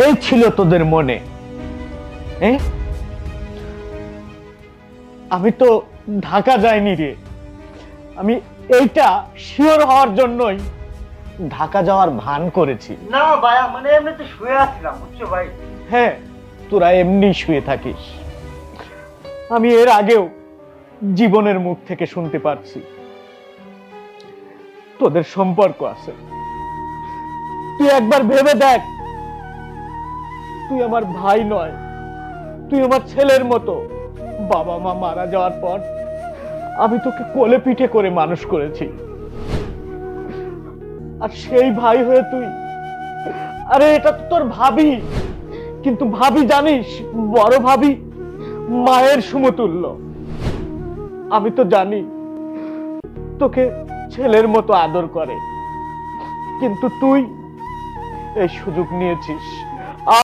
এই ছিল তোদের মনে। আমি তো ঢাকা যাইনি রে। আমি এইটা শিওর হওয়ার জন্যই ঢাকা যাওয়ার ভান করেছি। না ভাইয়া, মানে এমনি তো শুয়ে আসছিলাম, বুঝছো ভাই? হ্যাঁ, তোরা এমনি শুয়ে থাকিস। আমি এর আগেও জীবনের মুখ থেকে শুনতে পারছি তোদের সম্পর্ক আছে। তুই একবার ভেবে দেখ, তুই আমার ভাই নয়, তুই আমার ছেলের মতো। বাবা মা মারা যাওয়ার পর আমি তোকে কোলে পিঠে করে মানুষ করেছি, আর সেই ভাই হয়ে তুই, আরে এটা তো তোর ভাবি, কিন্তু ভাবি জানিস, বড় ভাবি মায়ের সমতুল্য। আমি তো জানি তোকে ছেলের মতো আদর করে, কিন্তু তুই এই সুযোগ নিয়েছিস